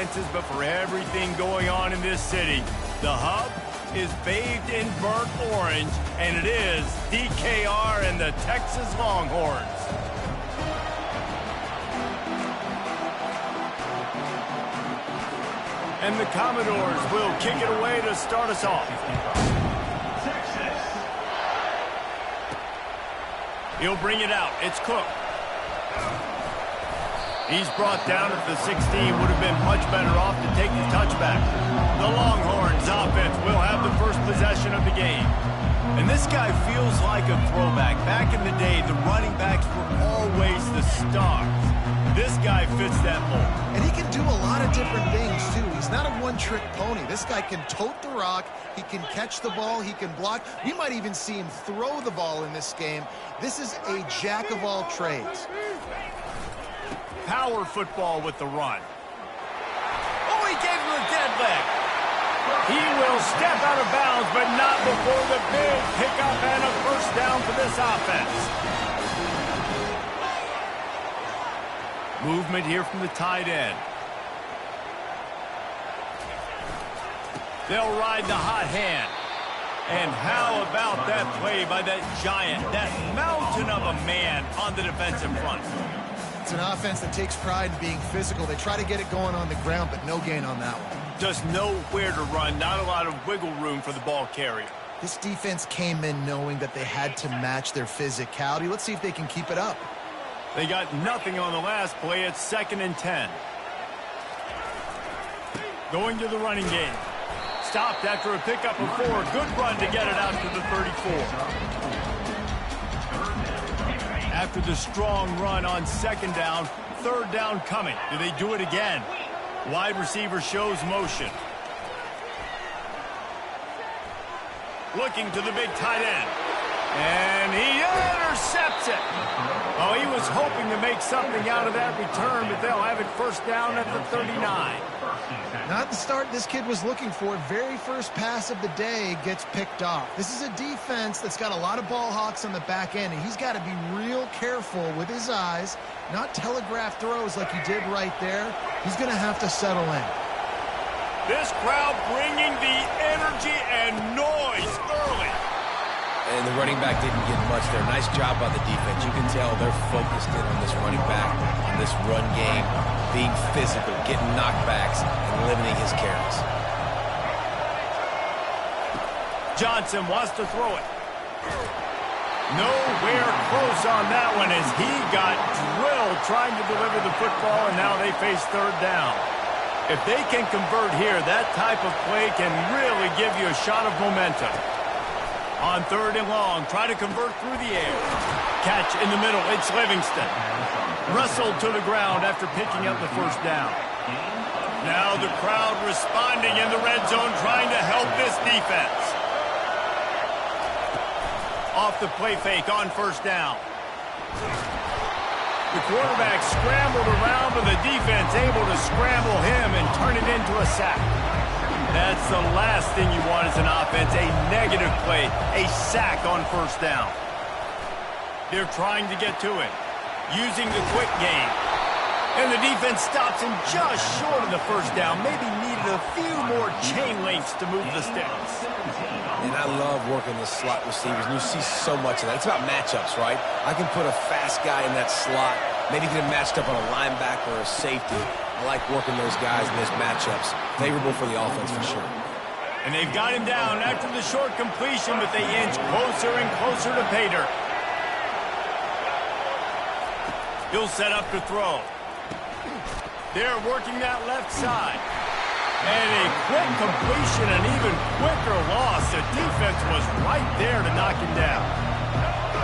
consequences, but for everything going on in this city, the hub is bathed in burnt orange, and it is DKR and the Texas Longhorns. And the Commodores will kick it away to start us off. He'll bring it out. It's Cook. He's brought down at the 16. Would have been much better off to take the touchback. The Longhorns offense will have the first possession of the game. And this guy feels like a throwback. Back in the day, the running backs were always the stars. This guy fits that mold. And he can do a lot of different things, too. He's not a one-trick pony. This guy can tote the rock. He can catch the ball. He can block. We might even see him throw the ball in this game. This is a jack of all trades. Power football with the run. Oh, he gave him a dead leg. He will step out of bounds, but not before the big pickup and a first down for this offense. Movement here from the tight end. They'll ride the hot hand. And how about that play by that giant, that mountain of a man on the defensive front? It's an offense that takes pride in being physical. They try to get it going on the ground, but no gain on that one. Just nowhere to run, not a lot of wiggle room for the ball carrier. This defense came in knowing that they had to match their physicality. Let's see if they can keep it up. They got nothing on the last play. It's 2nd and 10. Going to the running game. Stopped after a pickup of 4. Good run to get it out to the 34. After the strong run on 2nd down, 3rd down coming. Do they do it again? Wide receiver shows motion. Looking to the big tight end. And he intercepts it. Oh, he was hoping to make something out of that return, but they'll have it first down at the 39. Not the start this kid was looking for. Very first pass of the day gets picked off. This is a defense that's got a lot of ball hawks on the back end, and he's got to be real careful with his eyes, not telegraph throws like he did right there. He's going to have to settle in. This crowd bringing the energy and noise early. And the running back didn't get much there. Nice job by the defense. You can tell they're focused in on this running back, on this run game, being physical, getting knockbacks, and limiting his carries. Johnson wants to throw it. Nowhere close on that one as he got drilled trying to deliver the football, and now they face 3rd down. If they can convert here, that type of play can really give you a shot of momentum. On 3rd and long, try to convert through the air. Catch in the middle, it's Livingston. Wrestled to the ground after picking up the first down. Now the crowd responding in the red zone, trying to help this defense. Off the play fake on 1st down. The quarterback scrambled around, but the defense able to scramble him and turn it into a sack. That's the last thing you want as an offense, a negative play, a sack on 1st down. They're trying to get to it, using the quick game. And the defense stops him just short of the 1st down. Maybe needed a few more chain links to move the sticks. And I love working the slot receivers, and you see so much of that. It's about matchups, right? I can put a fast guy in that slot, maybe get him matched up on a linebacker or a safety. I like working those guys in those matchups. Favorable for the offense for sure. And they've got him down after the short completion, but they inch closer and closer to pay dirt. He'll set up to throw. They're working that left side. And a quick completion, an even quicker loss. The defense was right there to knock him down.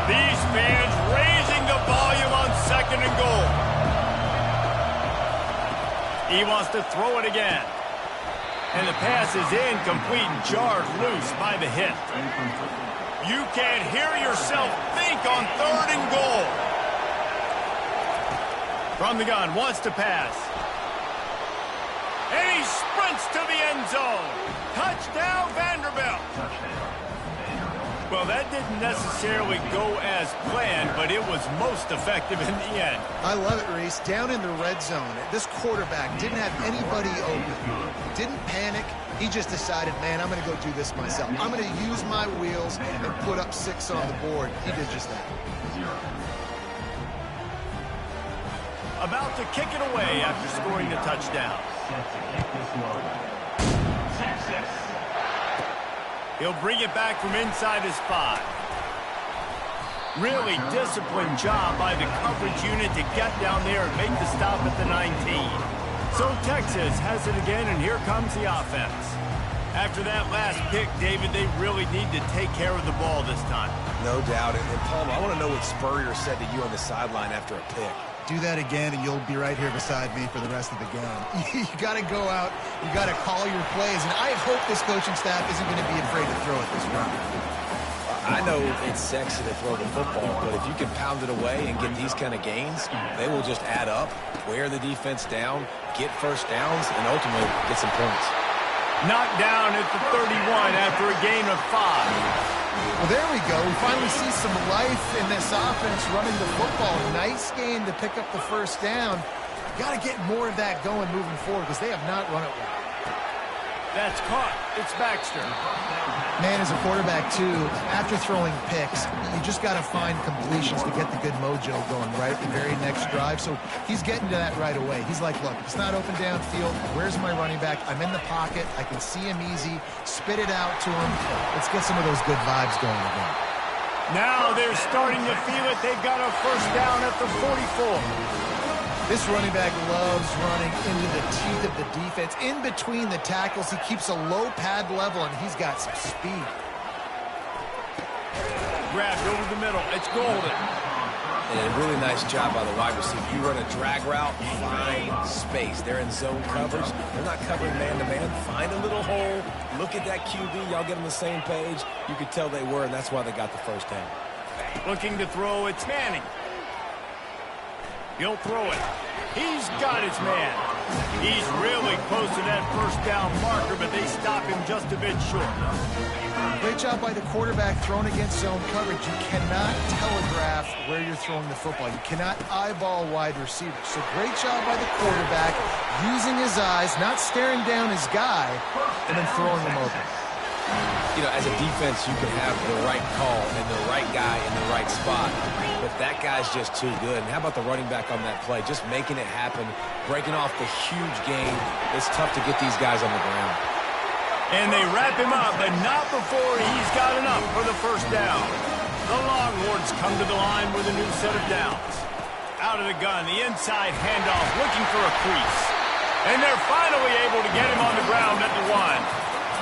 These fans raising the volume on 2nd and goal. He wants to throw it again. And the pass is incomplete and jarred loose by the hit. You can't hear yourself think on 3rd and goal. From the gun, wants to pass. And he sprints to the end zone. Touchdown, Vanderbilt. Well, that didn't necessarily go as planned, but it was most effective in the end. I love it, Reese. Down in the red zone, this quarterback didn't have anybody open. Didn't panic. He just decided, man, I'm going to go do this myself. I'm going to use my wheels and put up 6 on the board. He did just that. About to kick it away after scoring the touchdown. He'll bring it back from inside his 5. Really disciplined job by the coverage unit to get down there and make the stop at the 19. So Texas has it again, and here comes the offense. After that last pick, David, they really need to take care of the ball this time. No doubt. And Palmer, I want to know what Spurrier said to you on the sideline after a pick. Do that again, and you'll be right here beside me for the rest of the game. You got to go out. You got to call your plays, and I hope this coaching staff isn't going to be afraid to throw it this round. I know it's sexy to throw the football, but if you can pound it away and get these kind of gains, they will just add up, wear the defense down, get first downs, and ultimately get some points. Knocked down at the 31 after a gain of 5. Well, there we go. We finally see some life in this offense running the football. Nice game to pick up the first down. Got to get more of that going moving forward because they have not run it well. That's caught. It's Baxter. Man, as a quarterback, too, after throwing picks, you just got to find completions to get the good mojo going, right? The very next drive. So he's getting to that right away. He's like, look, it's not open downfield. Where's my running back? I'm in the pocket. I can see him easy. Spit it out to him. Let's get some of those good vibes going again. Now they're starting to feel it. They've got a first down at the 44. This running back loves running into the teeth of the defense. In between the tackles, he keeps a low pad level, and he's got some speed. Grabbed over the middle. It's Golden. And a really nice job by the wide receiver. You run a drag route, find space. They're in zone coverage. They're not covering man-to-man. Find a little hole. Look at that QB. Y'all get on the same page. You could tell they were, and that's why they got the first down. Looking to throw. It's Manning. He'll throw it. He's got his man. He's really close to that first down marker, but they stop him just a bit short. Great job by the quarterback thrown against zone coverage. You cannot telegraph where you're throwing the football. You cannot eyeball wide receivers. So great job by the quarterback using his eyes, not staring down his guy, and then throwing him open. You know, as a defense, you can have the right call and the right guy in the right spot, but that guy's just too good. And how about the running back on that play? Just making it happen, breaking off the huge gain. It's tough to get these guys on the ground. And they wrap him up, but not before he's got enough for the first down. The Longhorns come to the line with a new set of downs. Out of the gun, the inside handoff, looking for a crease. And they're finally able to get him on the ground at the 1.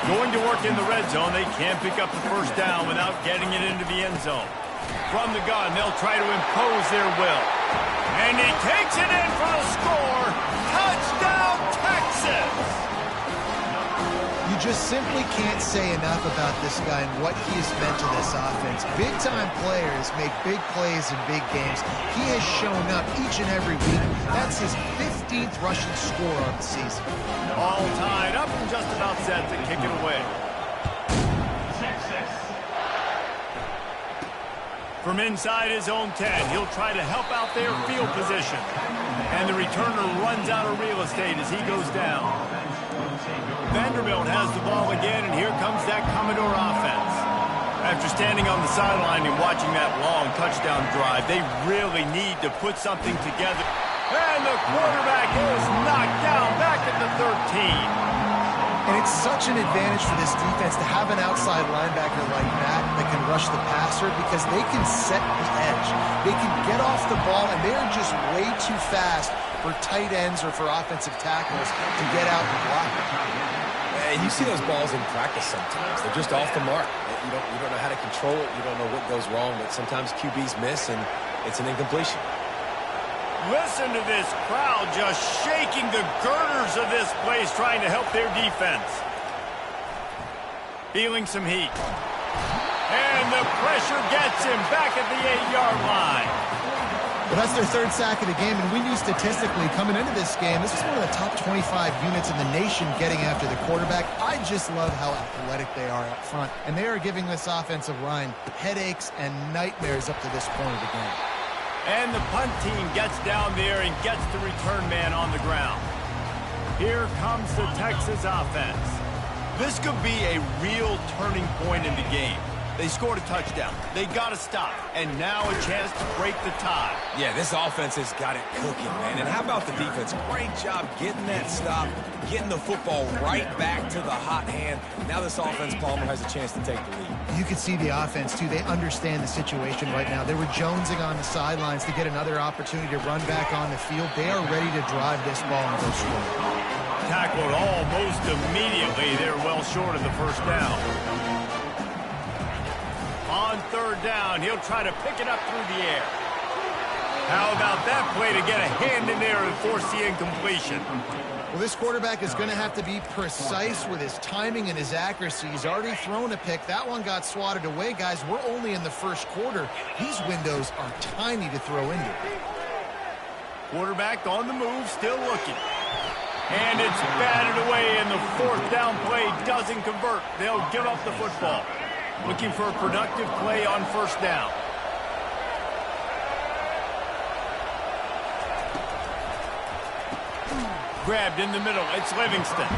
Going to work in the red zone, they can't pick up the first down without getting it into the end zone. From the gun, they'll try to impose their will. And he takes it in for the score. Touchdown, Texas! You just simply can't say enough about this guy and what he has meant to this offense. Big-time players make big plays in big games. He has shown up each and every week. That's his 15th rushing score on the season. All tied up and just about set to kick it away. From inside his own 10, he'll try to help out their field position. And the returner runs out of real estate as he goes down. Vanderbilt has the ball again, and here comes that Commodore offense. After standing on the sideline and watching that long touchdown drive, they really need to put something together. And the quarterback is knocked down back at the 13. And it's such an advantage for this defense to have an outside linebacker like that can rush the passer because they can set the edge. They can get off the ball, and they're just way too fast for tight ends or for offensive tackles to get out and block it. And you see those balls in practice sometimes. They're just off the mark. You don't know how to control it. You don't know what goes wrong, but sometimes QBs miss, and it's an incompletion. Listen to this crowd just shaking the girders of this place, trying to help their defense. Feeling some heat. And the pressure gets him back at the 8-yard line. Well, that's their third sack of the game, and we knew statistically coming into this game, this is one of the top 25 units in the nation getting after the quarterback. I just love how athletic they are up front, and they are giving this offensive line headaches and nightmares up to this point of the game. And the punt team gets down there and gets the return man on the ground. Here comes the Texas offense. This could be a real turning point in the game. They scored a touchdown. They got to stop. And now a chance to break the tie. Yeah, this offense has got it cooking, man. And how about the defense? Great job getting that stop, getting the football right back to the hot hand. Now this offense, Palmer, has a chance to take the lead. You can see the offense, too. They understand the situation right now. They were jonesing on the sidelines to get another opportunity to run back on the field. They are ready to drive this ball and go score. Tackled almost immediately. They're well short of the first down. On third down, he'll try to pick it up through the air. How about that play to get a hand in there and force the incompletion? Well, this quarterback is going to have to be precise with his timing and his accuracy. He's already thrown a pick. That one got swatted away, guys. We're only in the first quarter. These windows are tiny to throw into. Quarterback on the move, still looking. And it's batted away, and the fourth down play doesn't convert. They'll give up the football. Looking for a productive play on first down. Grabbed in the middle. It's Livingston.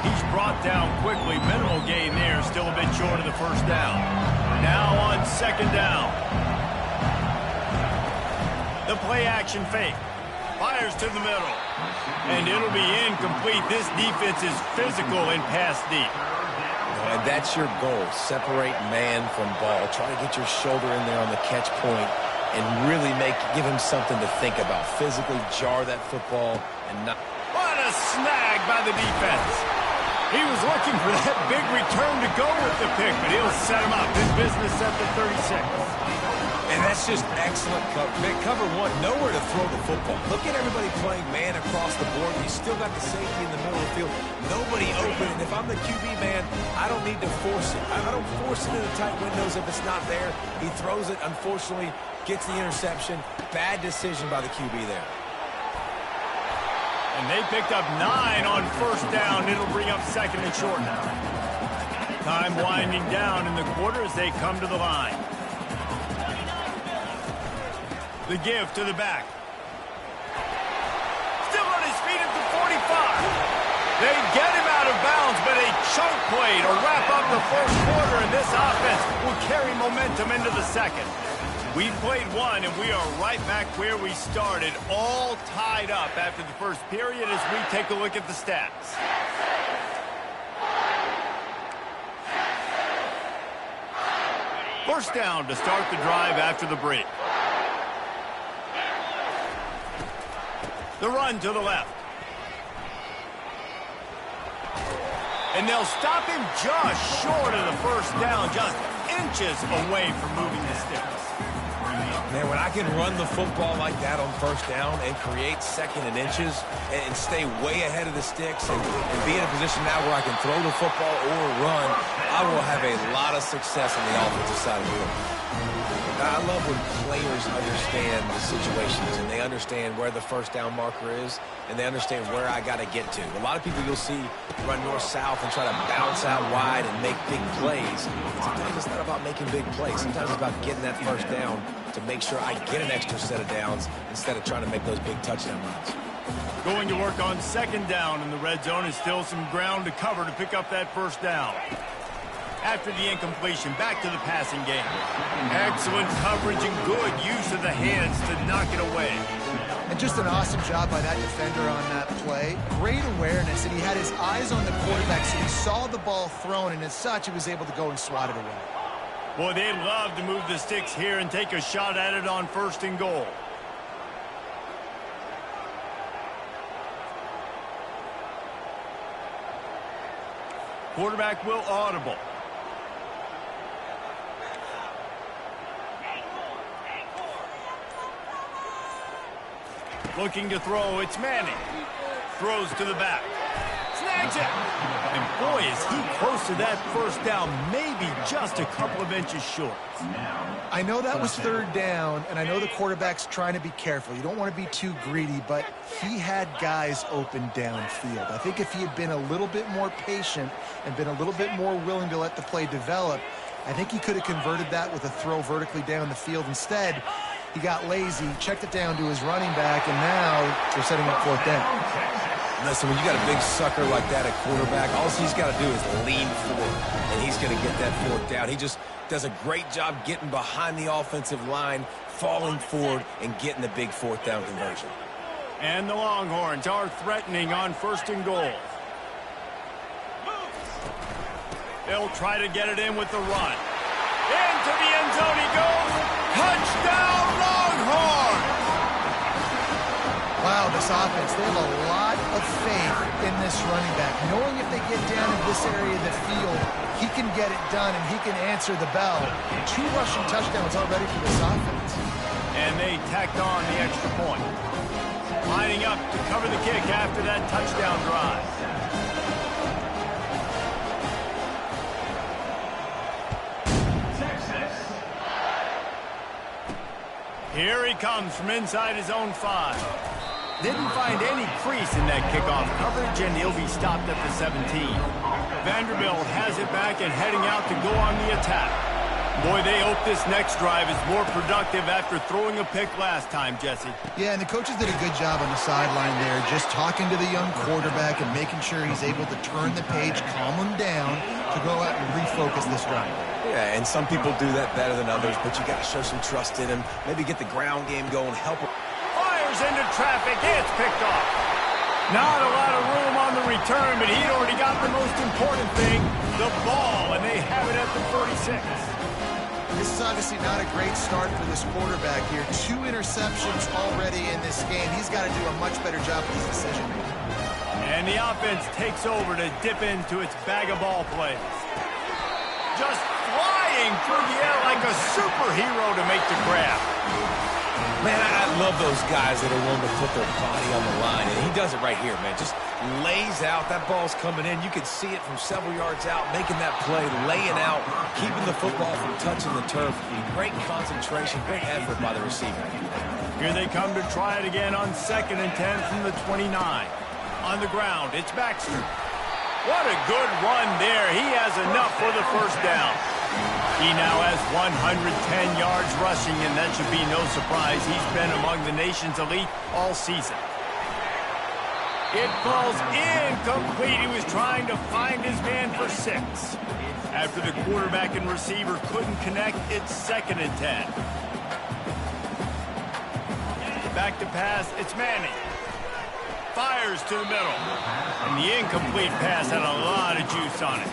He's brought down quickly. Minimal gain there. Still a bit short of the first down. Now on second down. The play action fake. Fires to the middle. And it'll be incomplete. This defense is physical and pass deep. And that's your goal. Separate man from ball. Try to get your shoulder in there on the catch point and really give him something to think about. Physically jar that football and not... What a snag by the defense. He was looking for that big return to go with the pick, but he'll set him up. His business at the 36. And that's just excellent cover. Cover one, nowhere to throw the football. Look at everybody playing man across the board. You still got the safety in the middle of the field. Nobody open. And if I'm the QB man, I don't need to force it. I don't force it into tight windows if it's not there. He throws it, unfortunately, gets the interception. Bad decision by the QB there. And they picked up 9 on first down. It'll bring up second and short now. Time winding down in the quarter as they come to the line. The give to the back. Still on his feet at the 45. They get him out of bounds, but a chunk play to wrap up the first quarter, and this offense will carry momentum into the second. We played one, and we are right back where we started, all tied up after the first period as we take a look at the stats. First down to start the drive after the break. The run to the left. And they'll stop him just short of the first down, just inches away from moving the sticks. Man, when I can run the football like that on first down and create second and inches and stay way ahead of the sticks and be in a position now where I can throw the football or run, I will have a lot of success on the offensive side of the ball. I love when players understand the situations and they understand where the first down marker is and they understand where I got to get to. A lot of people you'll see run north-south and try to bounce out wide and make big plays. Sometimes it's not about making big plays. Sometimes it's about getting that first down to make sure I get an extra set of downs instead of trying to make those big touchdown runs. Going to work on second down in the red zone is still some ground to cover to pick up that first down. After the incompletion, back to the passing game. Excellent coverage and good use of the hands to knock it away. And just an awesome job by that defender on that play. Great awareness, and he had his eyes on the quarterback, so he saw the ball thrown, and as such, he was able to go and swat it away. Boy, they'd love to move the sticks here and take a shot at it on first and goal. Quarterback will audible. Looking to throw, it's Manning. Throws to the back. Snag Takes it. And boy, is he close to that first down, maybe just a couple of inches short. I know that was third down, and I know the quarterback's trying to be careful. You don't want to be too greedy, but he had guys open downfield. I think if he had been a little bit more patient and been a little bit more willing to let the play develop, I think he could have converted that with a throw vertically down the field. Instead, he got lazy, checked it down to his running back, and now they're setting up fourth down. Listen, when you got a big sucker like that at quarterback, all he's got to do is lean forward, and he's going to get that fourth down. He just does a great job getting behind the offensive line, falling forward, and getting the big fourth down conversion. And the Longhorns are threatening on first and goal. They'll try to get it in with the run. Into the end zone he goes. Touchdown, Longhorns! Wow, this offense, they have a lot of faith in this running back. Knowing if they get down in this area of the field, he can get it done and he can answer the bell. 2 rushing touchdowns already for this offense. And they tacked on the extra point. Lining up to cover the kick after that touchdown drive. Here he comes from inside his own 5. Didn't find any crease in that kickoff coverage, and he'll be stopped at the 17. Vanderbilt has it back and heading out to go on the attack. Boy, they hope this next drive is more productive after throwing a pick last time, Jesse. Yeah, and the coaches did a good job on the sideline there, just talking to the young quarterback and making sure he's able to turn the page, calm him down to go out and refocus this drive. Yeah, and some people do that better than others, but you got to show some trust in him. Maybe get the ground game going, help him. Fires into traffic, it's picked off. Not a lot of room on the return, but he'd already got the most important thing, the ball, and they have it at the 46. This is obviously not a great start for this quarterback here. 2 interceptions already in this game. He's got to do a much better job with his decision-making. And the offense takes over to dip into its bag of ball plays. Just flying through the air like a superhero to make the grab. Man, I love those guys that are willing to put their body on the line, and he does it right here, man. Just lays out. That ball's coming in. You can see it from several yards out, making that play, laying out, keeping the football from touching the turf. Great concentration, great effort by the receiver. Here they come to try it again on 2nd and 10 from the 29. On the ground, it's Baxter. What a good run there. He has enough for the first down. He now has 110 yards rushing, and that should be no surprise. He's been among the nation's elite all season. It falls incomplete. He was trying to find his man for 6. After the quarterback and receiver couldn't connect, it's 2nd and 10. Back to pass, it's Manning. Fires to the middle. And the incomplete pass had a lot of juice on it.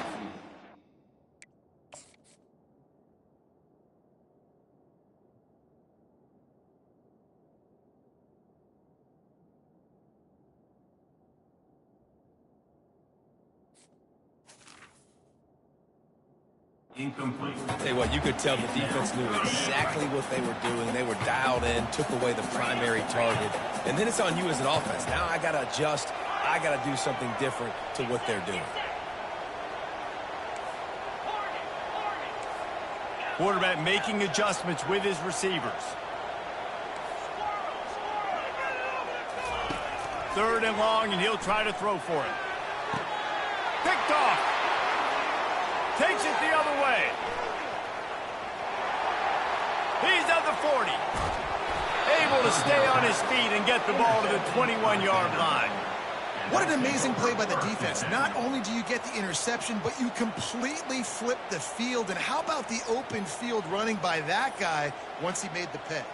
Incomplete. Tell you what, you could tell the defense knew exactly what they were doing. They were dialed in, took away the primary target. And then it's on you as an offense. Now I got to adjust. I got to do something different to what they're doing. Quarterback making adjustments with his receivers. 3rd and long, and he'll try to throw for it. Picked off. Takes it the other way. He's at the 40. Able to stay on his feet and get the ball to the 21-yard line. What an amazing play by the defense. Not only do you get the interception, but you completely flip the field. And how about the open field running by that guy once he made the pick?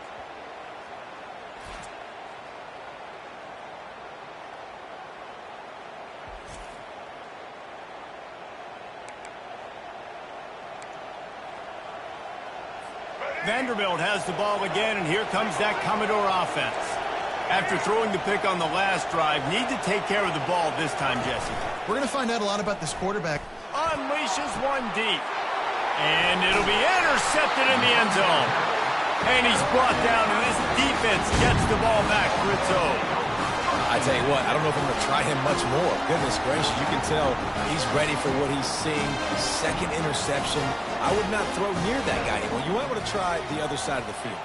Vanderbilt has the ball again, and here comes that Commodore offense. After throwing the pick on the last drive, need to take care of the ball this time, Jesse. We're going to find out a lot about this quarterback. Unleashes one deep. And it'll be intercepted in the end zone. And he's brought down, and this defense gets the ball back for its own. I I tell you what, I don't know if I'm going to try him much more. Goodness gracious, you can tell he's ready for what he's seeing. Second interception. I would not throw near that guy anymore. You might want to try the other side of the field.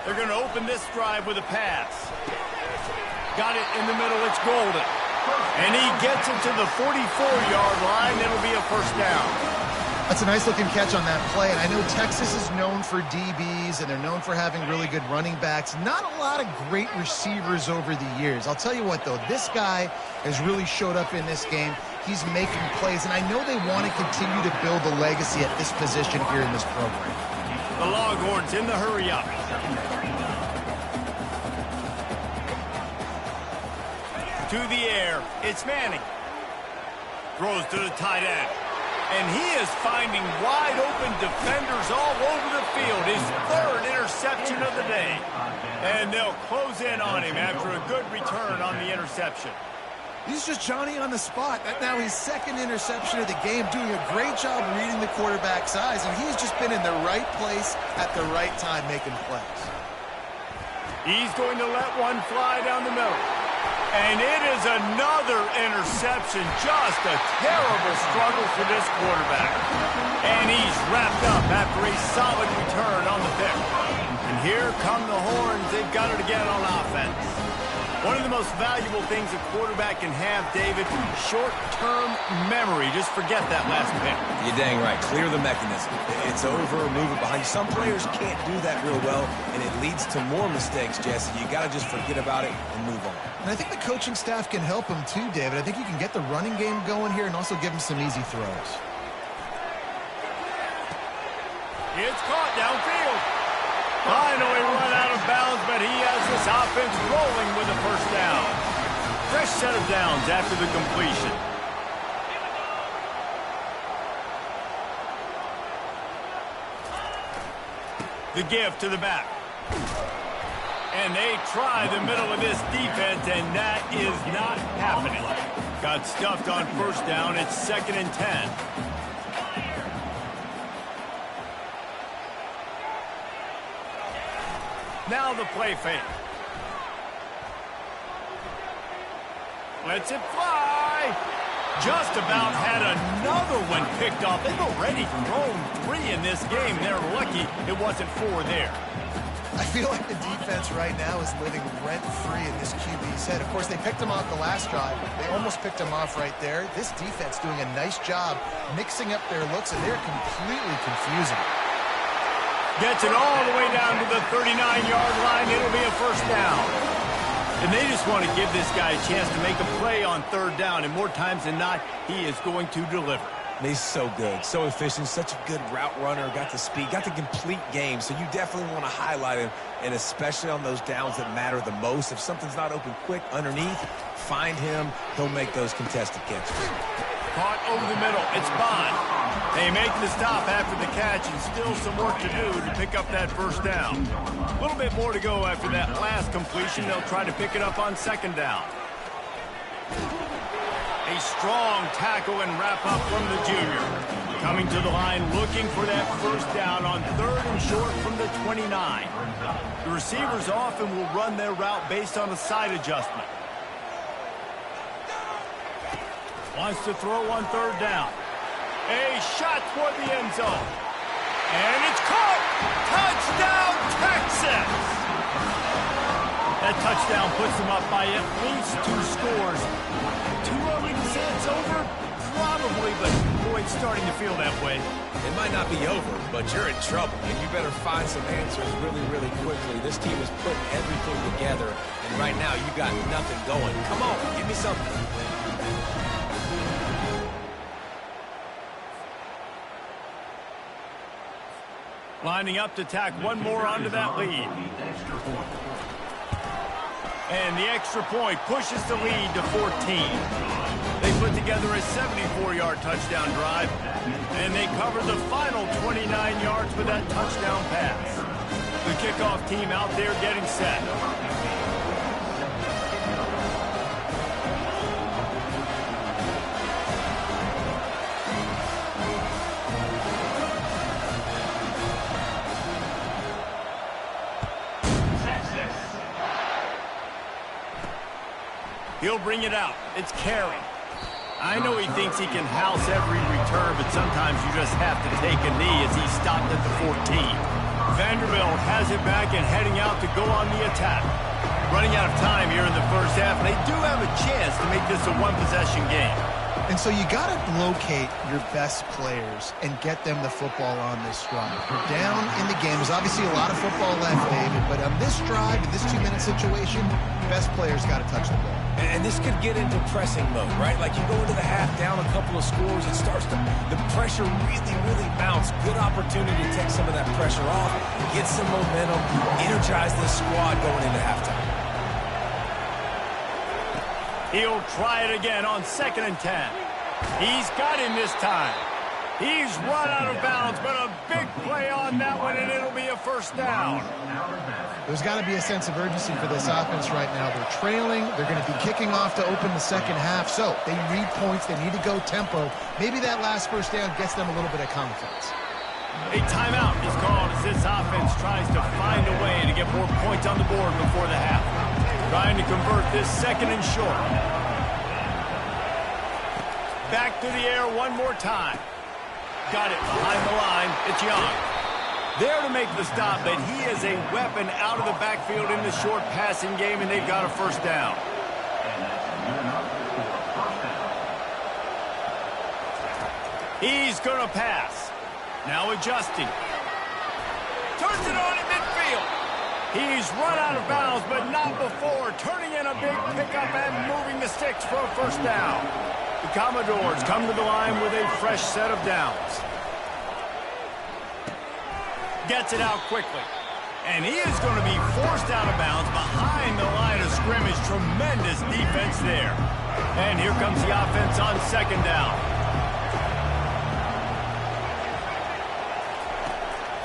They're going to open this drive with a pass. Got it in the middle. It's Golden. And he gets it to the 44-yard line. It'll be a first down. That's a nice-looking catch on that play, and I know Texas is known for DBs, and they're known for having really good running backs. Not a lot of great receivers over the years. I'll tell you what, though, this guy has really showed up in this game. He's making plays, and I know they want to continue to build a legacy at this position here in this program. The Longhorns in the hurry-up. To the air, it's Manning. Throws to the tight end. And he is finding wide-open defenders all over the field. His third interception of the day. And they'll close in on him after a good return on the interception. He's just Johnny on the spot. Now his second interception of the game, doing a great job reading the quarterback's eyes, and he's just been in the right place at the right time making plays. He's going to let one fly down the middle. And it is another interception. Just a terrible struggle for this quarterback. And he's wrapped up after a solid return on the pick. And here come the Horns. They've got it again on offense. One of the most valuable things a quarterback can have, David, short-term memory. Just forget that last pick. You're dang right. Clear the mechanism. It's over, move it behind you. Some players can't do that real well, and it leads to more mistakes, Jesse. You got to just forget about it and move on. And I think the coaching staff can help him too, David. I think you can get the running game going here and also give him some easy throws. It's caught downfield. Finally run out of bounds, but he has this offense rolling with a first down. Fresh set of downs after the completion. The give to the back. And they try the middle of this defense, and that is not happening. Got stuffed on first down. It's 2nd and 10. Now the play fake. Lets it fly. Just about had another one picked off. They've already thrown 3 in this game. They're lucky it wasn't 4 there. I feel like the defense right now is living rent-free in this QB's head. Of course, they picked him off the last drive. They almost picked him off right there. This defense doing a nice job mixing up their looks, and they're completely confusing. Gets it all the way down to the 39-yard line. It'll be a first down. And they just want to give this guy a chance to make a play on 3rd down. And more times than not, he is going to deliver. He's so good, so efficient, such a good route runner, got the speed, got the complete game. So you definitely want to highlight him, and especially on those downs that matter the most. If something's not open quick underneath, find him. He'll make those contested catches. Caught over the middle. It's Bond. They make the stop after the catch, and still some work to do to pick up that first down. A little bit more to go after that last completion. They'll try to pick it up on 2nd down. A strong tackle and wrap-up from the junior. Coming to the line, looking for that first down on 3rd and short from the 29. The receivers often will run their route based on a side adjustment. Wants to throw on 3rd down. A shot toward the end zone. And it's caught! Touchdown, Texas! That touchdown puts them up by at least 2 scores. Too early to say it's over? Probably, but boy, it's starting to feel that way. It might not be over, but you're in trouble, and you better find some answers really, really quickly. This team is putting everything together, and right now you got nothing going. Come on, give me something. Lining up to tack one more onto that lead. And the extra point pushes the lead to 14. They put together a 74-yard touchdown drive, and they covered the final 29 yards with that touchdown pass. The kickoff team out there getting set. He'll bring it out. It's Carey. I know he thinks he can house every return, but sometimes you just have to take a knee as he stopped at the 14. Vanderbilt has it back and heading out to go on the attack. Running out of time here in the first half, and they do have a chance to make this a one-possession game. And so you got to locate your best players and get them the football on this drive. We're down in the game. There's obviously a lot of football left, David, but on this drive, in this 2-minute situation, best players got to touch the ball. And this could get into pressing mode, right? Like you go into the half down a couple of scores, it starts to, the pressure really mounts. Good opportunity to take some of that pressure off, get some momentum, energize this squad going into halftime. He'll try it again on 2nd and 10. He's got him this time. He's run out of bounds, but a big play on that one, and it'll be a first down. There's got to be a sense of urgency for this offense right now. They're trailing. They're going to be kicking off to open the second half, so they need points. They need to go tempo. Maybe that last first down gets them a little bit of confidence. A timeout is called as this offense tries to find a way to get more points on the board before the half. Trying to convert this 2nd and short. Back to the air one more time. Got it behind the line. It's Young. There to make the stop, but he is a weapon out of the backfield in the short passing game, and they've got a first down. He's going to pass. Now adjusting. Turns it on in midfield. He's run out of bounds, but not before. Turning in a big pickup and moving the sticks for a first down. The Commodores come to the line with a fresh set of downs. Gets it out quickly. And he is going to be forced out of bounds behind the line of scrimmage. Tremendous defense there. And here comes the offense on 2nd down.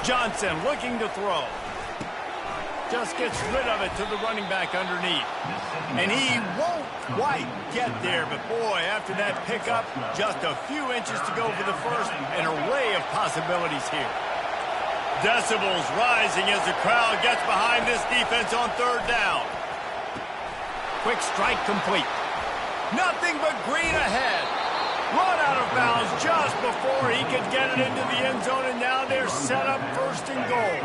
Johnson looking to throw. Just gets rid of it to the running back underneath. And he won't quite get there, but boy, after that pickup, just a few inches to go for the first. An array of possibilities here. Decibels rising as the crowd gets behind this defense on 3rd down. Quick strike complete. Nothing but green ahead. Run out of bounds just before he could get it into the end zone, and now they're set up 1st and goal.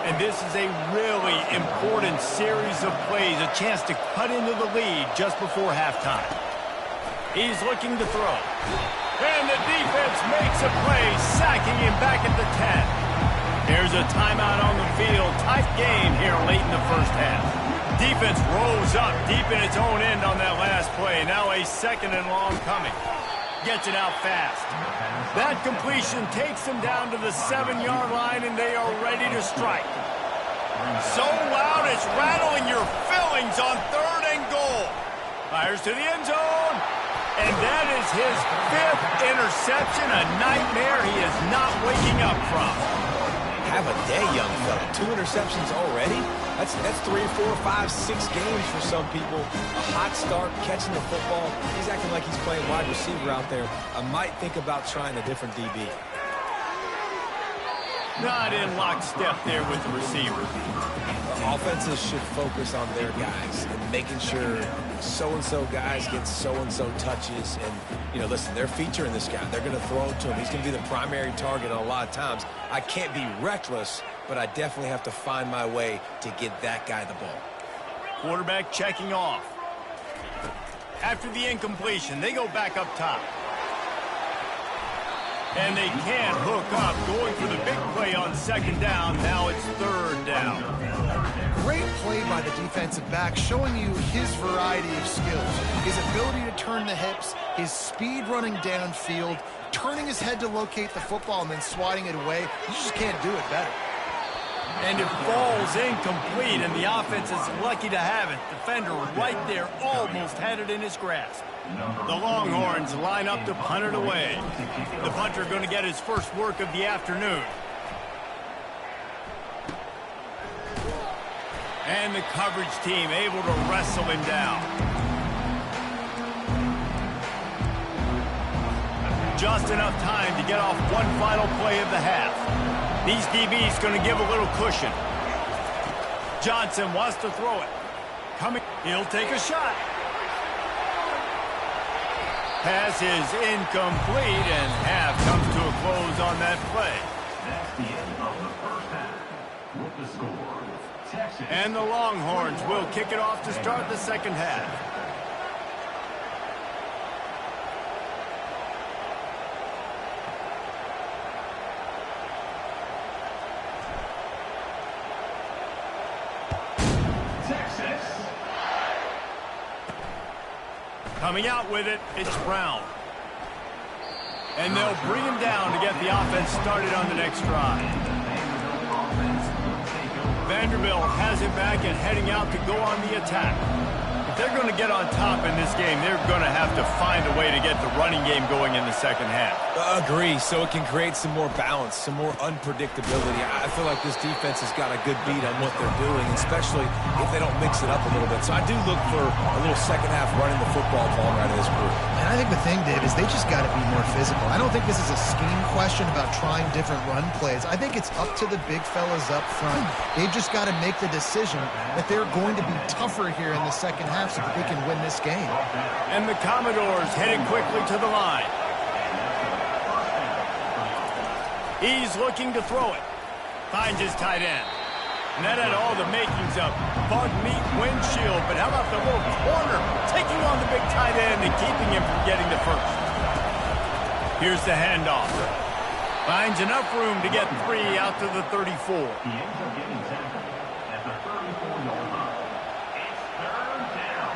And this is a really important series of plays, a chance to cut into the lead just before halftime. He's looking to throw. And the defense makes a play, sacking him back at the 10. There's a timeout on the field. Tight game here late in the first half. Defense rose up deep in its own end on that last play. Now a 2nd and long coming. Gets it out fast. That completion takes them down to the 7-yard line, and they are ready to strike. So loud it's rattling your fillings on 3rd and goal. Fires to the end zone. And that is his 5th interception, a nightmare he is not waking up from. Have a day, young fella. 2 interceptions already? That's 3, 4, 5, 6 games for some people. A hot start, catching the football. He's acting like he's playing wide receiver out there. I might think about trying a different DB. Not in lockstep there with the receiver. Offenses should focus on their guys and making sure so-and-so guys get so-and-so touches. And, you know, listen, they're featuring this guy. They're going to throw it to him. He's going to be the primary target a lot of times. I can't be reckless, but I definitely have to find my way to get that guy the ball. Quarterback checking off. After the incompletion, they go back up top. And they can't hook up, going for the big play on 2nd down. Now it's 3rd down. Great play by the defensive back, showing you his variety of skills. His ability to turn the hips, his speed running downfield, turning his head to locate the football and then swatting it away. You just can't do it better. And it falls incomplete, and the offense is lucky to have it. Defender right there almost had it in his grasp. The Longhorns line up to punt it away. The punter going to get his first work of the afternoon. And the coverage team able to wrestle him down. Just enough time to get off one final play of the half. These DBs going to give a little cushion. Johnson wants to throw it. Coming, he'll take a shot. Pass is incomplete, and half comes to a close on that play. That's the end of the first half. With the score, Texas. And the Longhorns will kick it off to start the second half. Texas. Coming out with it, it's Brown. And they'll bring him down to get the offense started on the next drive. Vanderbilt has it back and heading out to go on the attack. If they're going to get on top in this game, they're going to have to find a way to get the running game going in the second half. Agree, so it can create some more balance, some more unpredictability. I feel like this defense has got a good beat on what they're doing, especially if they don't mix it up a little bit. So I do look for a little second half running the football ball right of this group. And I think the thing, Dave, is they just got to be more physical. I don't think this is a scheme question about trying different run plays. I think it's up to the big fellas up front. They've just got to make the decision that they're going to be tougher here in the second half so that they can win this game. And the Commodores heading quickly to the line. He's looking to throw it. Finds his tight end. And that had all the makings of bug meat windshield. But how about the little corner taking on the big tight end and keeping him from getting the first? Here's the handoff. Finds enough room to get 3 out to the 34. He ends up getting tackled at the 34-yard line. It's third down.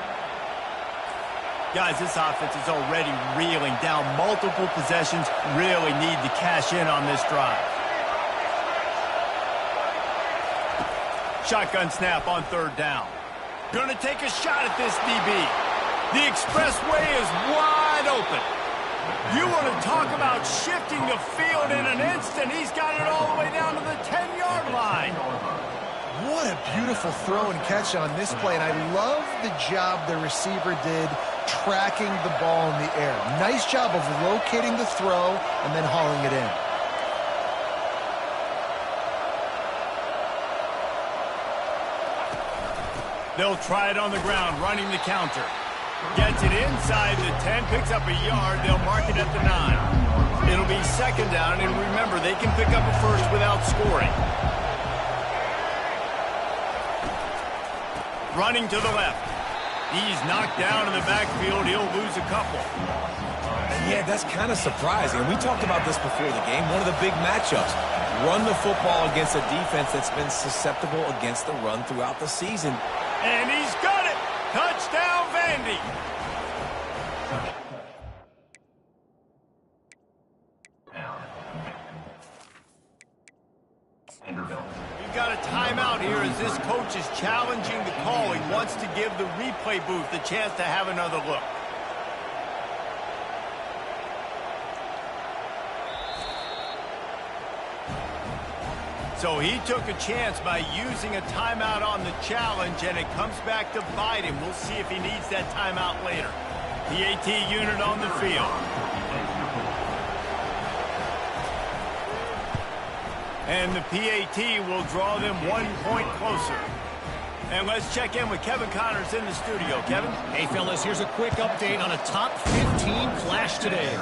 Guys, this offense is already reeling down multiple possessions. Really need to cash in on this drive. Shotgun snap on third down. Gonna take a shot at this DB. The expressway is wide open. You want to talk about shifting the field in an instant. He's got it all the way down to the 10-yard line. What a beautiful throw and catch on this play, and I love the job the receiver did tracking the ball in the air. Nice job of locating the throw and then hauling it in. They'll try it on the ground, running the counter. Gets it inside the 10, picks up a yard. They'll mark it at the 9. It'll be second down, and remember, they can pick up a first without scoring. Running to the left. He's knocked down in the backfield. He'll lose a couple. Yeah, that's kind of surprising. We talked about this before the game. One of the big matchups. Run the football against a defense that's been susceptible against the run throughout the season. And he's got it. Touchdown, Vandy. We've got a timeout here as this coach is challenging the call. He wants to give the replay booth the chance to have another look. So he took a chance by using a timeout on the challenge, and it comes back to bite him. We'll see if he needs that timeout later. PAT unit on the field. And the PAT will draw them 1 point closer. And let's check in with Kevin Connors in the studio. Kevin? Hey, fellas, here's a quick update on a top 15 clash today.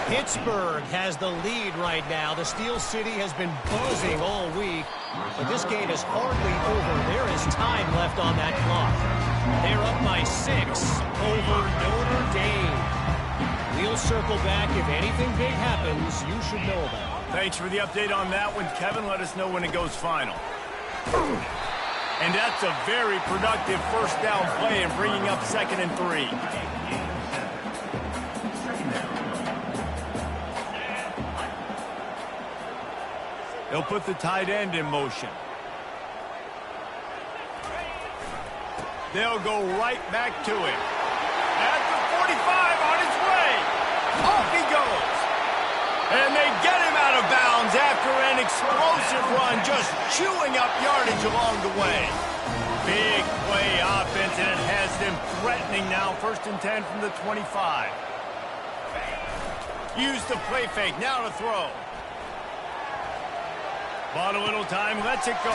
Pittsburgh has the lead right now. The Steel City has been buzzing all week, but this game is hardly over. There is time left on that clock. They're up by 6 over Notre Dame. We'll circle back. If anything big happens, you should know about it. Thanks for the update on that one, Kevin. Let us know when it goes final. And that's a very productive first down play and bringing up 2nd and 3. They'll put the tight end in motion. They'll go right back to him. At the 45, on his way. Off he goes. And they get him out of bounds after an explosive run, just chewing up yardage along the way. Big play offense, and it has them threatening now. 1st and 10 from the 25. Use the play fake, now to throw. Bought a little time, lets it go.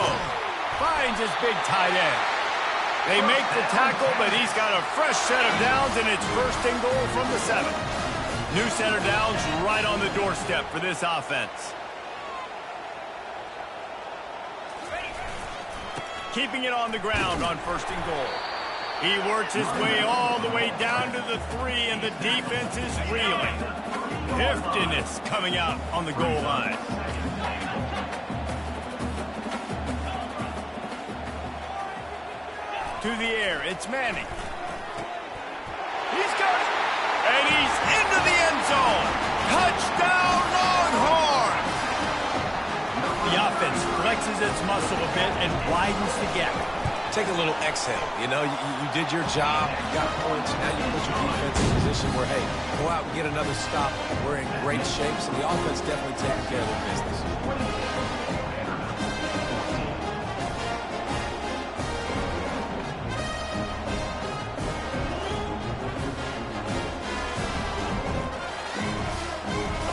Finds his big tight end. They make the tackle, but he's got a fresh set of downs, and it's 1st and goal from the 7. New center downs right on the doorstep for this offense. Keeping it on the ground on 1st and goal. He works his way all the way down to the 3, and the defense is reeling. Heftiness coming out on the goal line. To the air, it's Manning. He's got it, and he's into the end zone. Touchdown, Longhorns! The offense flexes its muscle a bit and widens the gap. Take a little exhale. You know, you did your job, you got points, now you put your defense in a position where, hey, go out and get another stop. We're in great shape, so the offense definitely taking care of their business.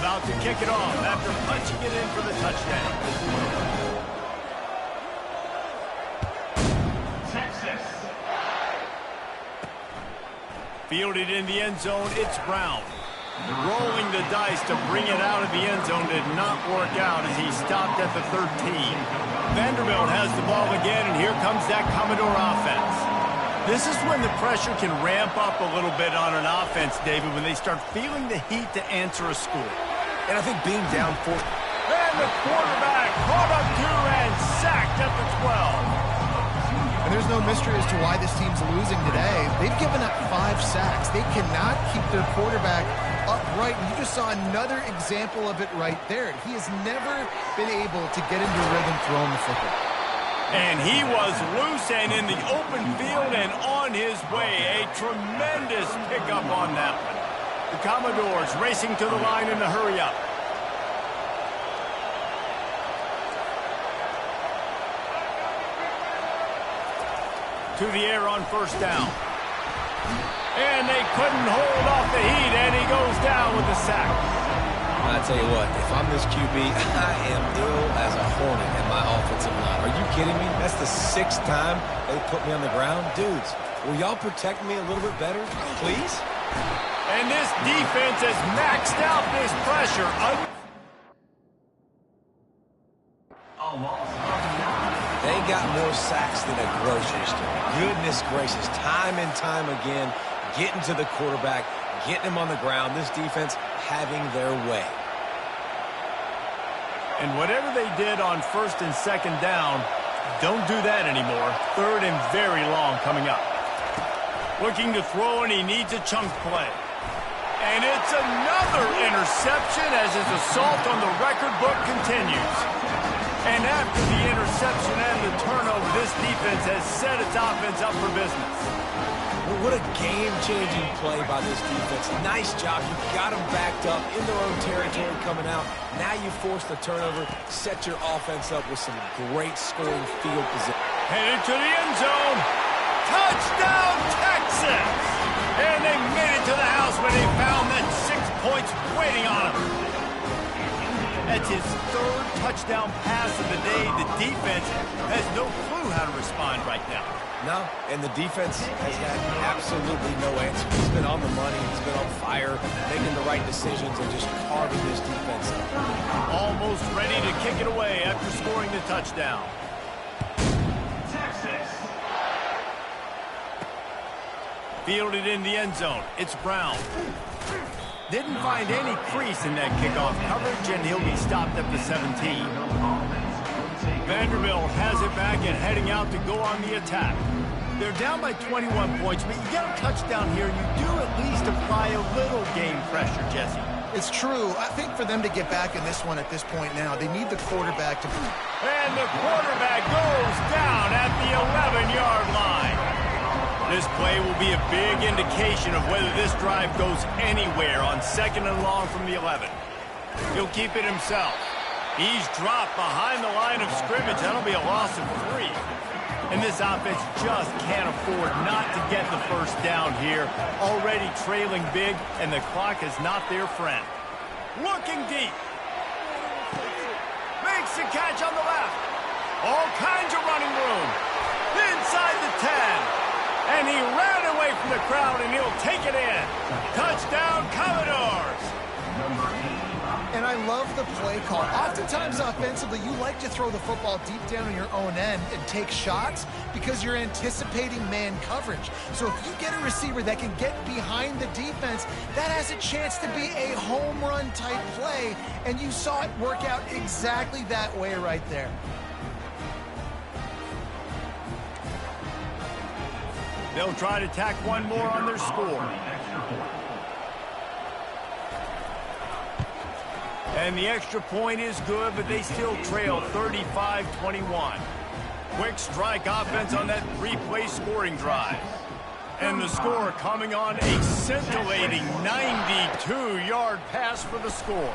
About to kick it off after punching it in for the touchdown. Fielded in the end zone, it's Brown. Rolling the dice to bring it out of the end zone did not work out as he stopped at the 13. Vanderbilt has the ball again, and here comes that Commodore offense. This is when the pressure can ramp up a little bit on an offense, David, when they start feeling the heat to answer a score. And I think being down 4... And the quarterback caught up 2 and sacked at the 12. And there's no mystery as to why this team's losing today. They've given up 5 sacks. They cannot keep their quarterback upright. And you just saw another example of it right there. He has never been able to get into rhythm throwing the football. And he was loose and in the open field and on his way. A tremendous pickup on that one. The Commodores racing to the line in a hurry-up. To the air on 1st down. And they couldn't hold off the heat, and he goes down with the sack. I tell you what, if I'm this QB, I am ill as a hornet in my offensive line. Are you kidding me? That's the 6th time they put me on the ground. Dudes, will y'all protect me a little bit better, please? And this defense has maxed out this pressure. They got more sacks than a grocery store. Goodness gracious, time and time again, getting to the quarterback, getting him on the ground. This defense having their way. And whatever they did on 1st and 2nd down, don't do that anymore. 3rd and very long coming up. Looking to throw, and he needs a chunk play. And it's another interception as his assault on the record book continues. And after the interception and the turnover, this defense has set its offense up for business. Well, what a game-changing play by this defense. Nice job. You got them backed up in their own territory coming out. Now you force the turnover, set your offense up with some great scoring field position. Headed to the end zone. Touchdown, Texas! And they made it to the house when they found that 6 points waiting on them. That's his 3rd touchdown pass of the day. The defense has no clue how to respond right now. No, and the defense has had absolutely no answer. He's been on the money. He's been on fire, making the right decisions and just carving this defense up. Almost ready to kick it away after scoring the touchdown. Texas. Fielded in the end zone. It's Brown. Didn't find any crease in that kickoff coverage, and he'll be stopped at the 17. Vanderbilt has it back and heading out to go on the attack. They're down by 21 points, but you get a touchdown here, you do at least apply a little game pressure, Jesse. It's true. I think for them to get back in this one at this point now, they need the quarterback to... And the quarterback goes down at the 11-yard line. This play will be a big indication of whether this drive goes anywhere on 2nd and long from the 11. He'll keep it himself. He's dropped behind the line of scrimmage. That'll be a loss of 3. And this offense just can't afford not to get the 1st down here. Already trailing big, and the clock is not their friend. Looking deep. Makes the catch on the left. All kinds of running room. Inside the 10. And he ran away from the crowd, and he'll take it in. Touchdown, Commodores! love the play call. Oftentimes offensively, you like to throw the football deep down on your own end and take shots because you're anticipating man coverage. So if you get a receiver that can get behind the defense, that has a chance to be a home run type play, and you saw it work out exactly that way right there. They'll try to tack one more on their score. And the extra point is good, but they still trail 35-21. Quick strike offense on that three-play scoring drive. And the score coming on a scintillating 92-yard pass for the score.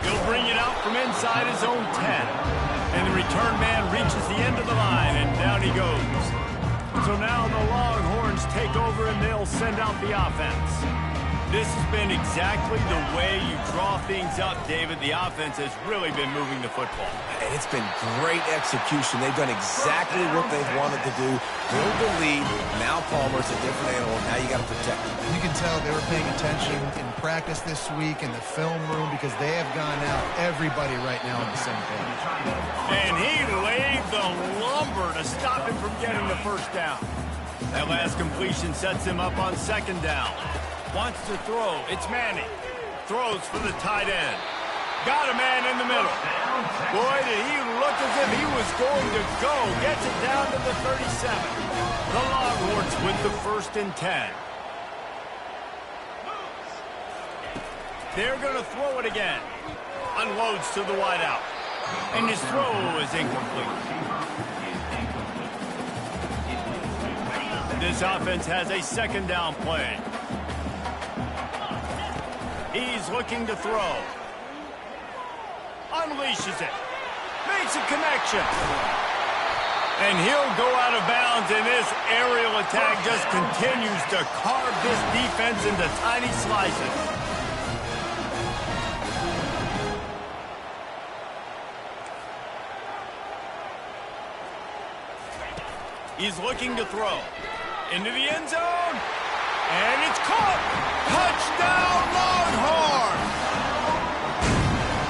He'll bring it out from inside his own 10. And the return man reaches the end of the line, and down he goes. So now the Longhorns take over, and they'll send out the offense. This has been exactly the way you draw things up, David. The offense has really been moving the football. And it's been great execution. They've done exactly what they've wanted to do. Build the lead. Now Palmer's a different animal. Now you got to protect him. You can tell they were paying attention in practice this week in the film room because they have gone out everybody right now on the same page. And he laid the lumber to stop him from getting the first down. That last completion sets him up on second down. Wants to throw. It's Manning. Throws for the tight end. Got a man in the middle. Boy, did he look as if he was going to go. Gets it down to the 37. The Longhorns with the 1st and 10. They're going to throw it again. Unloads to the wideout. And his throw is incomplete. This offense has a second down play. He's looking to throw. Unleashes it. Makes a connection. And he'll go out of bounds, and this aerial attack just continues to carve this defense into tiny slices. He's looking to throw. Into the end zone. And it's caught. Touchdown, Longhorns!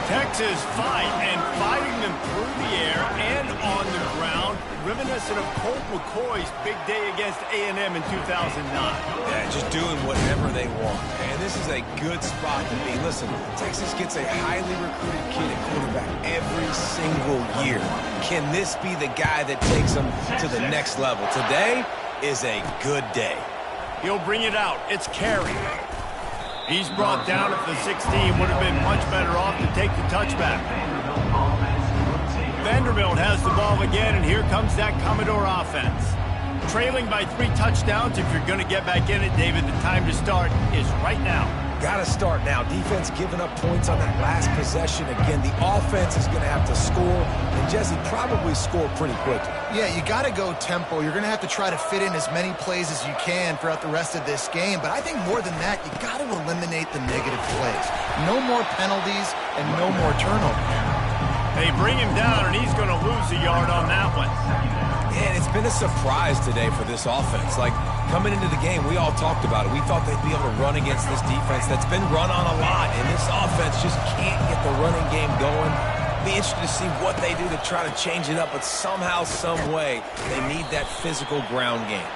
Texas fighting them through the air and on the ground, reminiscent of Colt McCoy's big day against A&M in 2009. Yeah, just doing whatever they want. And this is a good spot to be. Listen, Texas gets a highly recruited kid at quarterback every single year. Can this be the guy that takes them to the next level? Today is a good day. He'll bring it out. It's Carey. He's brought down at the 16. Would have been much better off to take the touchback. Vanderbilt has the ball again, and here comes that Commodore offense. Trailing by 3 touchdowns. If you're going to get back in it, David, the time to start is right now. Got to start now. Defense giving up points on that last possession. Again, the offense is going to have to score, and Jesse probably score pretty quickly. Yeah, you got to go tempo. You're going to have to try to fit in as many plays as you can throughout the rest of this game. But I think more than that, you got to eliminate the negative plays. No more penalties and no more turnovers. They bring him down, and he's going to lose a yard on that one. And it's been a surprise today for this offense. Like, coming into the game, we all talked about it. We thought they'd be able to run against this defense that's been run on a lot, and this offense just can't get the running game going. Be interested to see what they do to try to change it up, but somehow, some way, they need that physical ground game.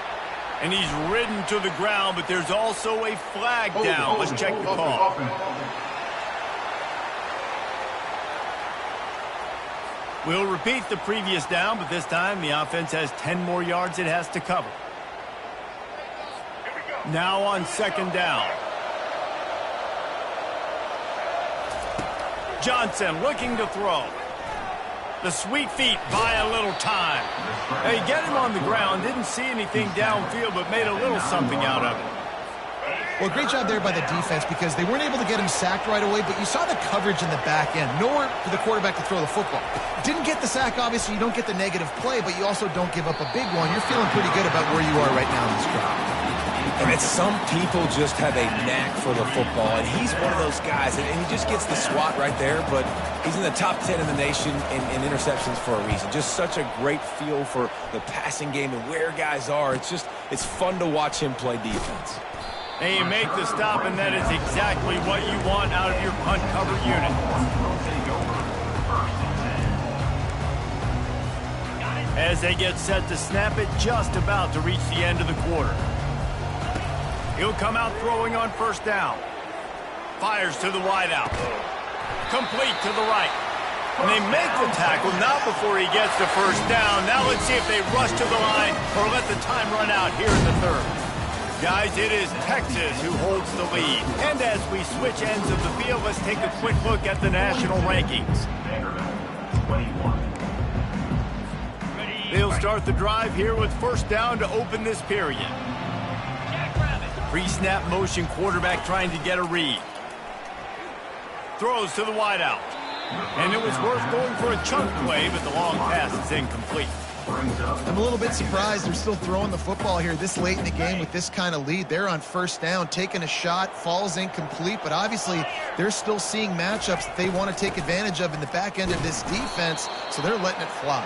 And he's ridden to the ground, but there's also a flag down. Let's check the call. We'll repeat the previous down, but this time the offense has 10 more yards it has to cover. Now on second down. Johnson looking to throw. The sweet feet buy a little time. They get him on the ground, didn't see anything downfield, but made a little something out of it. Well, great job there by the defense because they weren't able to get him sacked right away, but you saw the coverage in the back end. Nowhere for the quarterback to throw the football. Didn't get the sack, obviously. You don't get the negative play, but you also don't give up a big one. You're feeling pretty good about where you are right now in this drive. And it's some people just have a knack for the football, and he's one of those guys, and he just gets the swat right there, but he's in the top 10 in the nation in interceptions for a reason. Just such a great feel for the passing game and where guys are. It's fun to watch him play defense. And you make the stop, and that is exactly what you want out of your punt cover unit. As they get set to snap it, just about to reach the end of the quarter. He'll come out throwing on first down. Fires to the wideout. Complete to the right. And they make the tackle, not before he gets the first down. Now let's see if they rush to the line or let the time run out here in the third. Guys, it is Texas who holds the lead. And as we switch ends of the field, let's take a quick look at the national rankings. They'll start the drive here with first down to open this period. Pre-snap motion quarterback trying to get a read. Throws to the wideout. And it was worth going for a chunk play, but the long pass is incomplete. I'm a little bit surprised they're still throwing the football here this late in the game with this kind of lead. They're on first down, taking a shot, falls incomplete, but obviously they're still seeing matchups that they want to take advantage of in the back end of this defense, so they're letting it fly.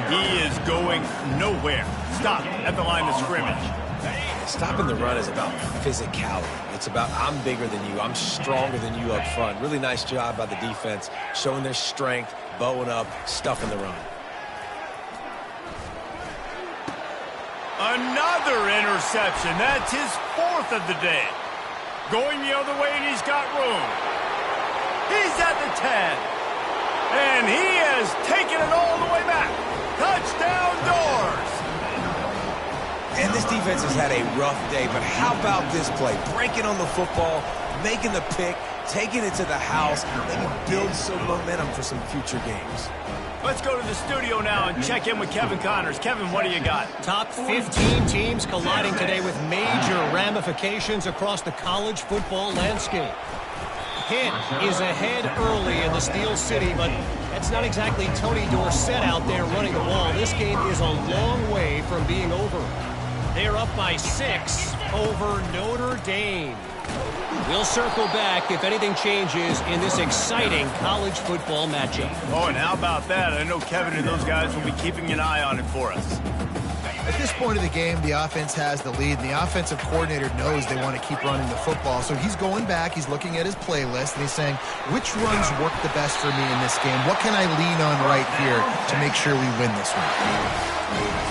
He is going nowhere. Stop at the line of scrimmage. Stopping the run is about physicality. It's about I'm bigger than you. I'm stronger than you up front. Really nice job by the defense, showing their strength, bowing up, stuffing the run. Another interception. That's his fourth of the day. Going the other way, and he's got room. He's at the 10. And he has taken it all the way back. Touchdown Doors. And this defense has had a rough day, but how about this play? Breaking on the football, making the pick, taking it to the house, maybe build some momentum for some future games. Let's go to the studio now and check in with Kevin Connors. Kevin, what do you got? Top 15 teams colliding today with major ramifications across the college football landscape. Pitt is ahead early in the Steel City, but that's not exactly Tony Dorsett out there running the ball. This game is a long way from being over. They are up by 6 over Notre Dame. We'll circle back if anything changes in this exciting college football matchup. Oh, and how about that? I know Kevin and those guys will be keeping an eye on it for us. At this point of the game, the offense has the lead, and the offensive coordinator knows they want to keep running the football. So he's going back, he's looking at his playlist, and he's saying, which runs work the best for me in this game? What can I lean on right here to make sure we win this one?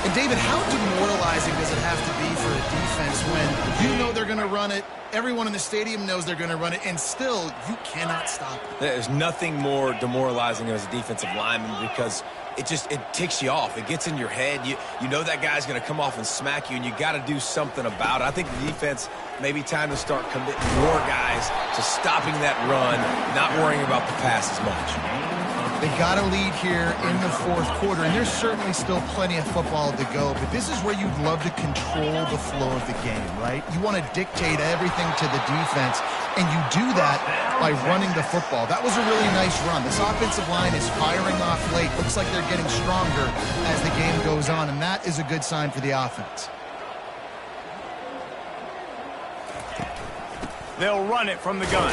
And David, how demoralizing does it have to be for a defense when you know they're going to run it, everyone in the stadium knows they're going to run it, and still you cannot stop it? There's nothing more demoralizing as a defensive lineman because it ticks you off. It gets in your head. You know that guy's going to come off and smack you, and you got to do something about it. I think the defense maybe time to start committing more guys to stopping that run, not worrying about the pass as much. They got a lead here in the fourth quarter, and there's certainly still plenty of football to go, but this is where you'd love to control the flow of the game, right? You want to dictate everything to the defense, and you do that by running the football. That was a really nice run. This offensive line is firing off late. Looks like they're getting stronger as the game goes on, and that is a good sign for the offense. They'll run it from the gun.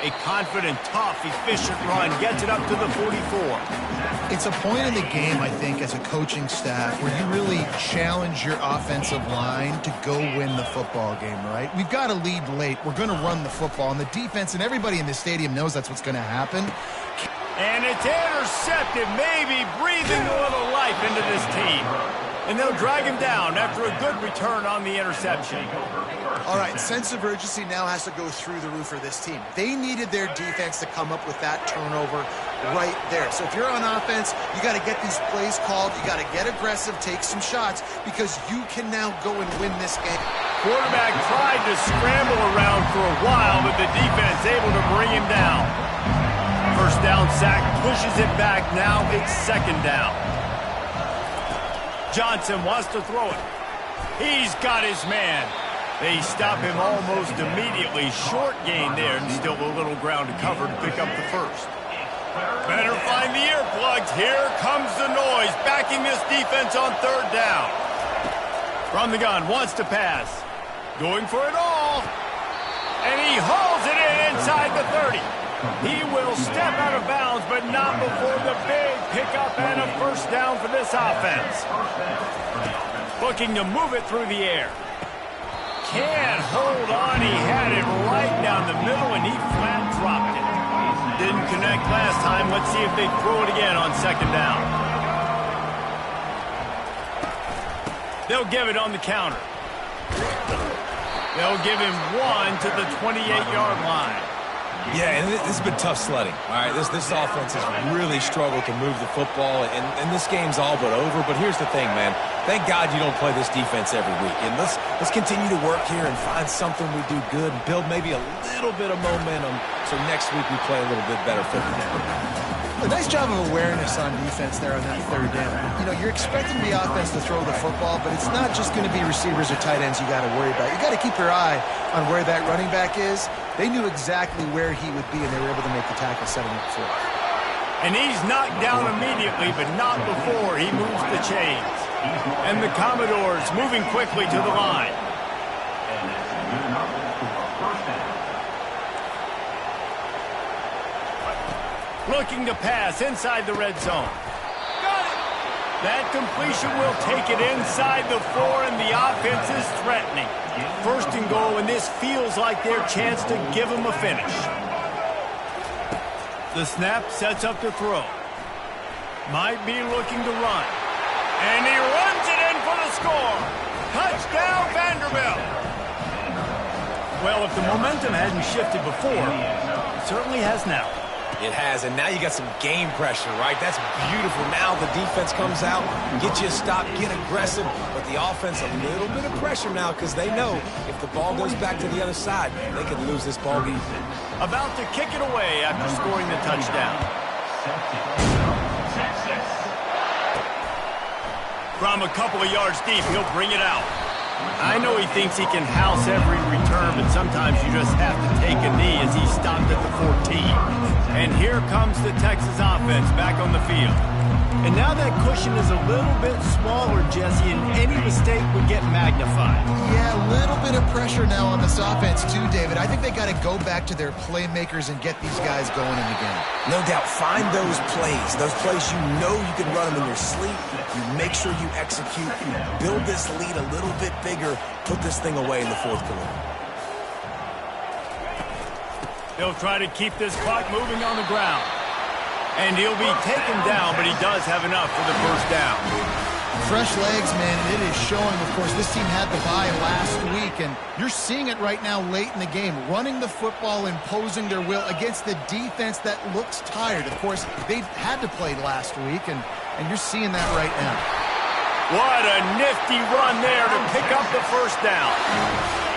A confident, tough, efficient run gets it up to the 44. It's a point in the game, I think, as a coaching staff where you really challenge your offensive line to go win the football game, right? We've got a lead late. We're going to run the football, and the defense and everybody in the stadium knows that's what's going to happen. And it's intercepted, maybe breathing a little life into this team. And they'll drag him down after a good return on the interception. All right, sense of urgency now has to go through the roof for this team. They needed their defense to come up with that turnover right there. So if you're on offense, you got to get these plays called. You got to get aggressive, take some shots, because you can now go and win this game. Quarterback tried to scramble around for a while, but the defense able to bring him down. First down sack, pushes it back. Now it's second down. Johnson wants to throw it. He's got his man. They stop him almost immediately. Short gain there, and still a little ground to cover to pick up the first. Better find the earplugs. Here comes the noise, backing this defense on third down. From the gun, wants to pass. Going for it all. And he hauls it in inside the 30. He will step out of bounds, but not before the big pickup and a first down for this offense. Looking to move it through the air. can't hold on. He had it right down the middle, and he flat dropped it. Didn't connect last time. Let's see if they throw it again on second down. They'll give it on the counter. They'll give him 1 to the 28-yard line. Yeah, and this has been tough sledding. All right, this offense has really struggled to move the football, and this game's all but over. But here's the thing, man. Thank God you don't play this defense every week. And let's continue to work here and find something we do good and build maybe a little bit of momentum so next week we play a little bit better football. A nice job of awareness on defense there on that third down. You know, you're expecting the offense to throw the football, but it's not just going to be receivers or tight ends you got to worry about. You got to keep your eye on where that running back is. They knew exactly where he would be, and they were able to make the tackle, setting up for it. And he's knocked down immediately, but not before he moves the chains. And the Commodores moving quickly to the line. And that's good enough for a first down. Looking to pass inside the red zone. Got it! That completion will take it inside the 4, and the offense is threatening. First and goal, and this feels like their chance to give them a finish. The snap sets up the throw. Might be looking to run. And he runs it in for the score. Touchdown, Vanderbilt. Well, if the momentum hadn't shifted before, it certainly has now. It has, and now you got some game pressure, right? That's beautiful. Now the defense comes out, get you a stop, get aggressive, but the offense a little bit of pressure now because they know if the ball goes back to the other side, they could lose this ball game. About to kick it away after scoring the touchdown. From a couple of yards deep, he'll bring it out. I know he thinks he can house every return, but sometimes you just have to take a knee as he stopped at the 14. And here comes the Texas offense back on the field. And now that cushion is a little bit smaller, Jesse, and any mistake would get magnified. Yeah, a little bit of pressure now on this offense too, David. I think they got to go back to their playmakers and get these guys going in the game. No doubt. Find those plays you know you can run them in your sleep. You make sure you execute. You build this lead a little bit bigger. Put this thing away in the fourth quarter. They'll try to keep this clock moving on the ground. And he'll be taken down, but he does have enough for the first down. Fresh legs, man, and it is showing. Of course, this team had the bye last week, and you're seeing it right now late in the game. Running the football, imposing their will against the defense that looks tired. Of course, they had to play last week, and you're seeing that right now. What a nifty run there to pick up the first down.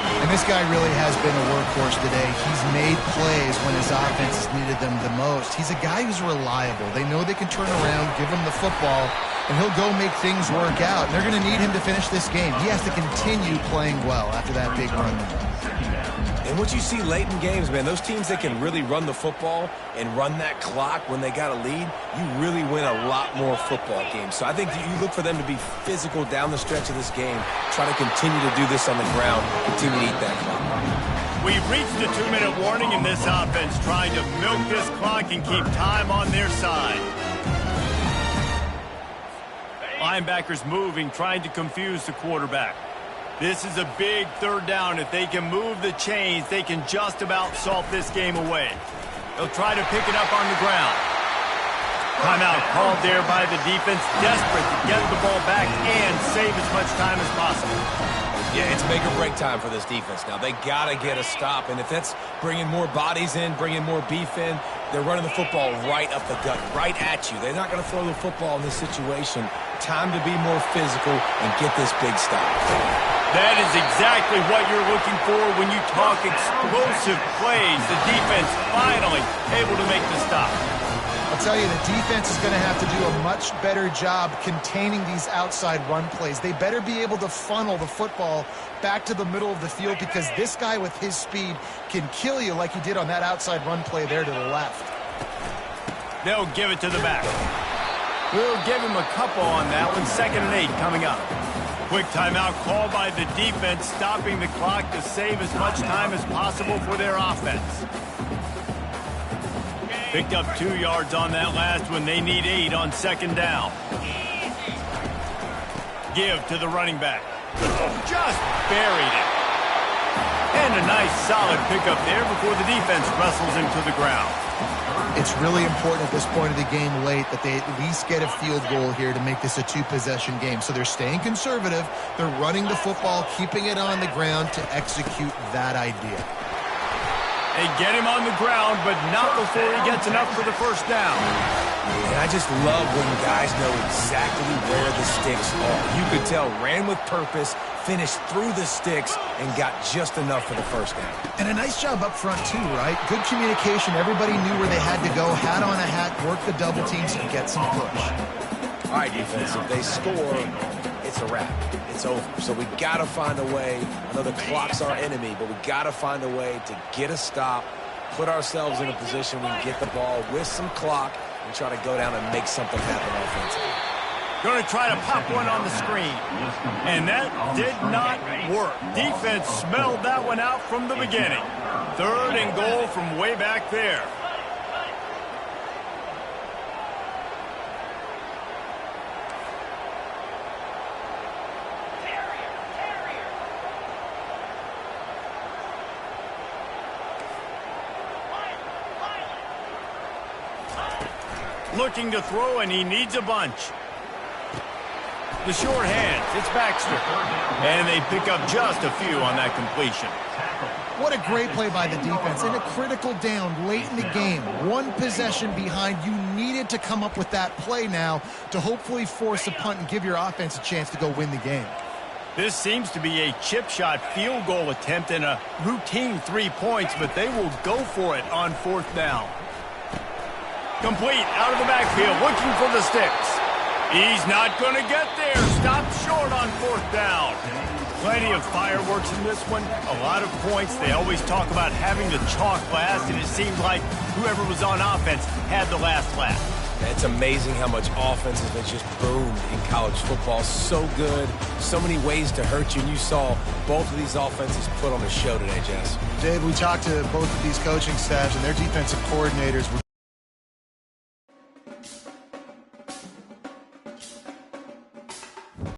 And this guy really has been a workhorse today. He's made plays when his offense has needed them the most. He's a guy who's reliable. They know they can turn around, give him the football, and he'll go make things work out. And they're going to need him to finish this game. He has to continue playing well after that big run. And what you see late in games, man, those teams that can really run the football and run that clock when they got a lead, you really win a lot more football games. So I think you look for them to be physical down the stretch of this game, try to continue to do this on the ground, continue to eat that clock. We've reached a 2-minute warning in this offense, trying to milk this clock and keep time on their side. Linebackers moving, trying to confuse the quarterback. This is a big third down. If they can move the chains, they can just about salt this game away. They'll try to pick it up on the ground. Timeout called there by the defense, desperate to get the ball back and save as much time as possible. Yeah, it's make or break time for this defense now. They got to get a stop, and if that's bringing more bodies in, bringing more beef in, they're running the football right up the gut, right at you. They're not going to throw the football in this situation. Time to be more physical and get this big stop. That is exactly what you're looking for when you talk explosive plays. The defense finally able to make the stop. I'll tell you, the defense is going to have to do a much better job containing these outside run plays. They better be able to funnel the football back to the middle of the field because this guy with his speed can kill you like he did on that outside run play there to the left. They'll give it to the back. We'll give him a couple on that one. 2nd and 8 coming up. Quick timeout call by the defense, stopping the clock to save as much time as possible for their offense. Picked up 2 yards on that last one. They need 8 on 2nd down. Give to the running back. Just buried it. And a nice solid pickup there before the defense wrestles him to the ground. It's really important at this point of the game late that they at least get a field goal here to make this a two-possession game. So they're staying conservative. They're running the football, keeping it on the ground to execute that idea. They get him on the ground, but not before he gets enough for the first down. And I just love when guys know exactly where the sticks are. You could tell, ran with purpose, finished through the sticks, and got just enough for the first down. And a nice job up front, too, right? Good communication. Everybody knew where they had to go. Hat on a hat, work the double teams, and get some push. All right, defense, if they score, it's a wrap. It's over. So we got to find a way. I know the clock's our enemy, but we got to find a way to get a stop, put ourselves in a position we can get the ball with some clock and try to go down and make something happen offensively. Going to try to pop one on the screen. And that did not work. Defense smelled that one out from the beginning. 3rd and goal from way back there. Looking to throw, and he needs a bunch. The short hands, it's Baxter. And they pick up just a few on that completion. What a great play by the defense. In a critical down late in the game, one possession behind, you needed to come up with that play now to hopefully force a punt and give your offense a chance to go win the game. This seems to be a chip shot field goal attempt and a routine 3 points, but they will go for it on 4th down. Complete out of the backfield, looking for the sticks. He's not going to get there. Stopped short on 4th down. Plenty of fireworks in this one. A lot of points. They always talk about having the chalk last, and it seemed like whoever was on offense had the last laugh. It's amazing how much offense has just boomed in college football. So good. So many ways to hurt you. And you saw both of these offenses put on a show today, Jess. Dave, we talked to both of these coaching staffs, and their defensive coordinators were